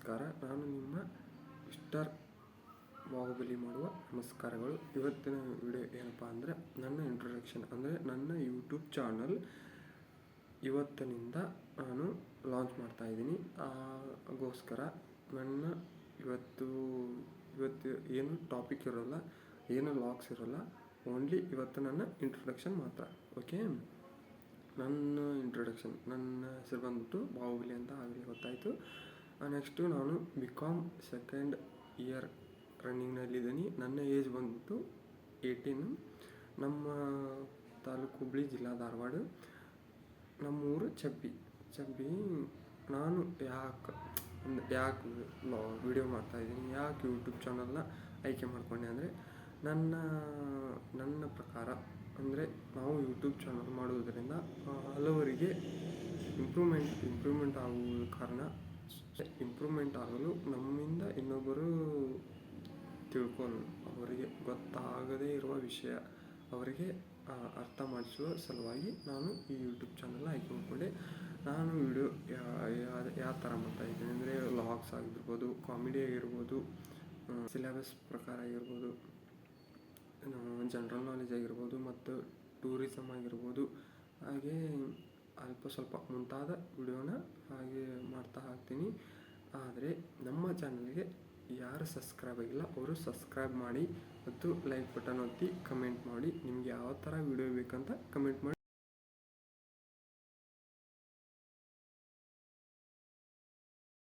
ನಮಸ್ಕಾರ. ನಾನು ನಿಮ್ಮ ಮಿಸ್ಟರ್ ಬಾಹುಬಲಿ ಮಾಡುವ ನಮಸ್ಕಾರಗಳು. ಇವತ್ತಿನ ವಿಡಿಯೋ ಏನಪ್ಪ ಅಂದರೆ ನನ್ನ ಇಂಟ್ರೊಡಕ್ಷನ್, ಅಂದರೆ ನನ್ನ ಯೂಟ್ಯೂಬ್ ಚಾನಲ್ ಇವತ್ತಿನಿಂದ ನಾನು ಲಾಂಚ್ ಮಾಡ್ತಾಯಿದ್ದೀನಿ. ಆಗೋಸ್ಕರ ನನ್ನ ಇವತ್ತು ಏನು ಟಾಪಿಕ್ ಇರೋಲ್ಲ, ಏನು ಲಾಗ್ಸ್ ಇರೋಲ್ಲ, ಓನ್ಲಿ ಇವತ್ತು ನನ್ನ ಇಂಟ್ರೊಡಕ್ಷನ್ ಮಾತ್ರ. ಓಕೆ, ನನ್ನ ಇಂಟ್ರೊಡಕ್ಷನ್, ನನ್ನ ಹೆಸರು ಬಂದ್ಬಿಟ್ಟು ಬಾಹುಬಲಿ ಅಂತ ಆಗಲಿ ಗೊತ್ತಾಯಿತು. ನೆಕ್ಸ್ಟು ನಾನು BCom ಸೆಕೆಂಡ್ ಇಯರ್ ರನ್ನಿಂಗ್ನಲ್ಲಿದ್ದೀನಿ. ನನ್ನ ಏಜ್ ಬಂದ್ಬಿಟ್ಟು 18. ನಮ್ಮ ತಾಲೂಕು ಹುಬ್ಳಿ, ಜಿಲ್ಲಾ ಧಾರವಾಡ. ನಮ್ಮೂರು ಚಬ್ಬಿ. ನಾನು ಯಾಕೆ ವಿಡಿಯೋ ಮಾಡ್ತಾಯಿದ್ದೀನಿ, ಯಾಕೆ ಯೂಟ್ಯೂಬ್ ಚಾನಲ್ನ ಆಯ್ಕೆ ಮಾಡ್ಕೊಂಡೆ ಅಂದರೆ ನನ್ನ ಪ್ರಕಾರ ಅಂದರೆ ನಾವು ಯೂಟ್ಯೂಬ್ ಚಾನಲ್ ಮಾಡುವುದರಿಂದ ಹಲವರಿಗೆ ಇಂಪ್ರೂವ್ಮೆಂಟ್ ಆಗುವ ಕಾರಣ, ಇಂಪ್ರೂವ್ಮೆಂಟ್ ಆಗಲು ನಮ್ಮಿಂದ ಇನ್ನೊಬ್ಬರು ಅವರಿಗೆ ಗೊತ್ತಾಗದೇ ಇರುವ ವಿಷಯ ಅವರಿಗೆ ಅರ್ಥ ಮಾಡಿಸುವ ಸಲುವಾಗಿ ನಾನು ಈ ಯೂಟ್ಯೂಬ್ ಚಾನಲ್ನ ಆಯ್ಕೆ ಮಾಡಿಕೊಂಡೆ. ನಾನು ವಿಡಿಯೋ ಯಾವ ಥರ ಮಾಡ್ತಾಯಿದ್ದೀನಿ ಅಂದರೆ ವ್ಲಾಗ್ಸ್ ಆಗಿರ್ಬೋದು, ಕಾಮಿಡಿ ಆಗಿರ್ಬೋದು, ಸಿಲೆಬಸ್ ಪ್ರಕಾರ ಆಗಿರ್ಬೋದು, ಜನರಲ್ ನಾಲೆಜ್ ಆಗಿರ್ಬೋದು, ಮತ್ತು ಟೂರಿಸಮ್ ಆಗಿರ್ಬೋದು, ಹಾಗೇ ಅಲ್ಪ ಸ್ವಲ್ಪ ಮುಂತಾದ ವಿಡಿಯೋನ ಹಾಗೆ ಮಾಡ್ತಾ ಹಾಕ್ತೀನಿ. ಆದರೆ ನಮ್ಮ ಚಾನಲ್ಗೆ ಯಾರು ಸಬ್ಸ್ಕ್ರೈಬ್ ಆಗಿಲ್ಲ ಅವರು ಸಬ್ಸ್ಕ್ರೈಬ್ ಮಾಡಿ ಮತ್ತು ಲೈಕ್ ಬಟನ್ ಒತ್ತಿ ಕಮೆಂಟ್ ಮಾಡಿ. ನಿಮಗೆ ಯಾವ ಥರ ವಿಡಿಯೋ ಬೇಕಂತ ಕಮೆಂಟ್ ಮಾಡಿ.